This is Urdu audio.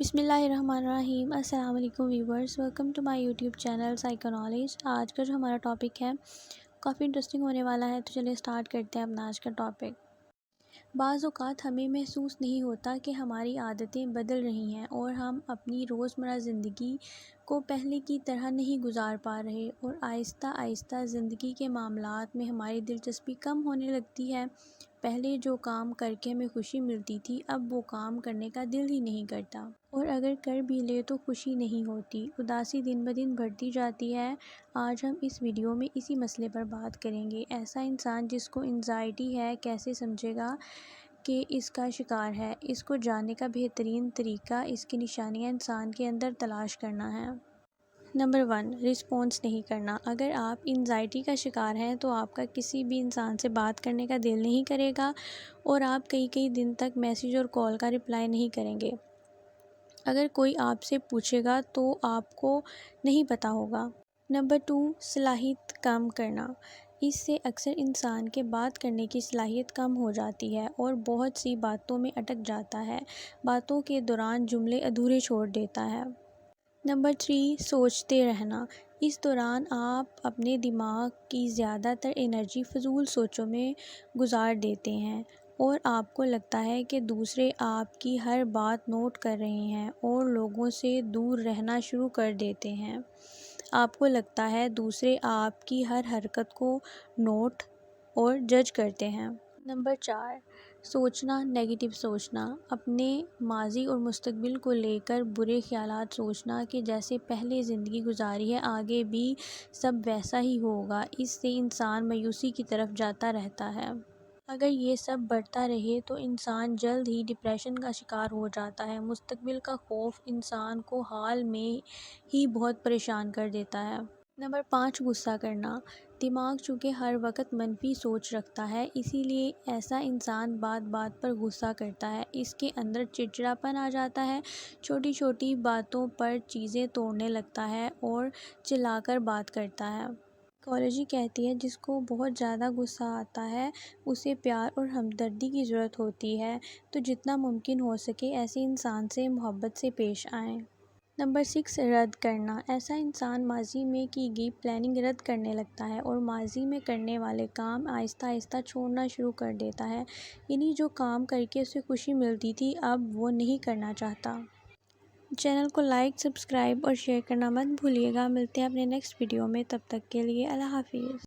بسم اللہ الرحمن الرحیم۔ السلام علیکم viewers, welcome to my YouTube channel Psycho Knowledge. آج کا جو ہمارا ٹاپک ہے کافی انٹرسٹنگ ہونے والا ہے، تو چلیے اسٹارٹ کرتے ہیں اپنا آج کا ٹاپک۔ بعض اوقات ہمیں محسوس نہیں ہوتا کہ ہماری عادتیں بدل رہی ہیں اور ہم اپنی روزمرہ زندگی کو پہلے کی طرح نہیں گزار پا رہے، اور آہستہ آہستہ زندگی کے معاملات میں ہماری دلچسپی کم ہونے لگتی ہے۔ پہلے جو کام کر کے ہمیں خوشی ملتی تھی، اب وہ کام کرنے کا دل ہی نہیں کرتا، اور اگر کر بھی لے تو خوشی نہیں ہوتی۔ اداسی دن بدن بڑھتی جاتی ہے۔ آج ہم اس ویڈیو میں اسی مسئلے پر بات کریں گے۔ ایسا انسان جس کو انزائٹی ہے کیسے سمجھے گا کہ اس کا شکار ہے؟ اس کو جاننے کا بہترین طریقہ اس کی نشانیاں انسان کے اندر تلاش کرنا ہے۔ نمبر 1، رسپانس نہیں کرنا۔ اگر آپ انزائٹی کا شکار ہیں تو آپ کا کسی بھی انسان سے بات کرنے کا دل نہیں کرے گا، اور آپ کئی دن تک میسیج اور کال کا رپلائی نہیں کریں گے۔ اگر کوئی آپ سے پوچھے گا تو آپ کو نہیں پتہ ہوگا۔ نمبر 2، صلاحیت کم کرنا۔ اس سے اکثر انسان کے بات کرنے کی صلاحیت کم ہو جاتی ہے اور بہت سی باتوں میں اٹک جاتا ہے، باتوں کے دوران جملے ادھورے چھوڑ دیتا ہے۔ نمبر 3، سوچتے رہنا۔ اس دوران آپ اپنے دماغ کی زیادہ تر انرجی فضول سوچوں میں گزار دیتے ہیں، اور آپ کو لگتا ہے کہ دوسرے آپ کی ہر بات نوٹ کر رہے ہیں اور لوگوں سے دور رہنا شروع کر دیتے ہیں۔ آپ کو لگتا ہے دوسرے آپ کی ہر حرکت کو نوٹ اور جج کرتے ہیں۔ نمبر 4، سوچنا نیگیٹو سوچنا۔ اپنے ماضی اور مستقبل کو لے کر برے خیالات سوچنا کہ جیسے پہلے زندگی گزاری ہے آگے بھی سب ویسا ہی ہوگا۔ اس سے انسان مایوسی کی طرف جاتا رہتا ہے۔ اگر یہ سب بڑھتا رہے تو انسان جلد ہی ڈپریشن کا شکار ہو جاتا ہے۔ مستقبل کا خوف انسان کو حال میں ہی بہت پریشان کر دیتا ہے۔ نمبر 5، غصہ کرنا۔ دماغ چونکہ ہر وقت منفی سوچ رکھتا ہے، اسی لیے ایسا انسان بات بات پر غصہ کرتا ہے۔ اس کے اندر چڑچڑاپن آ جاتا ہے، چھوٹی چھوٹی باتوں پر چیزیں توڑنے لگتا ہے اور چلا کر بات کرتا ہے۔ سائیکالوجی کہتی ہے جس کو بہت زیادہ غصہ آتا ہے اسے پیار اور ہمدردی کی ضرورت ہوتی ہے، تو جتنا ممکن ہو سکے ایسے انسان سے محبت سے پیش آئیں۔ نمبر 6، رد کرنا۔ ایسا انسان ماضی میں کی گئی پلاننگ رد کرنے لگتا ہے اور ماضی میں کرنے والے کام آہستہ آہستہ چھوڑنا شروع کر دیتا ہے، یعنی جو کام کر کے اسے خوشی ملتی تھی اب وہ نہیں کرنا چاہتا۔ چینل کو لائک، سبسکرائب اور شیئر کرنا مت بھولیے گا۔ ملتے ہیں اپنے نیکسٹ ویڈیو میں، تب تک کے لیے اللہ حافظ۔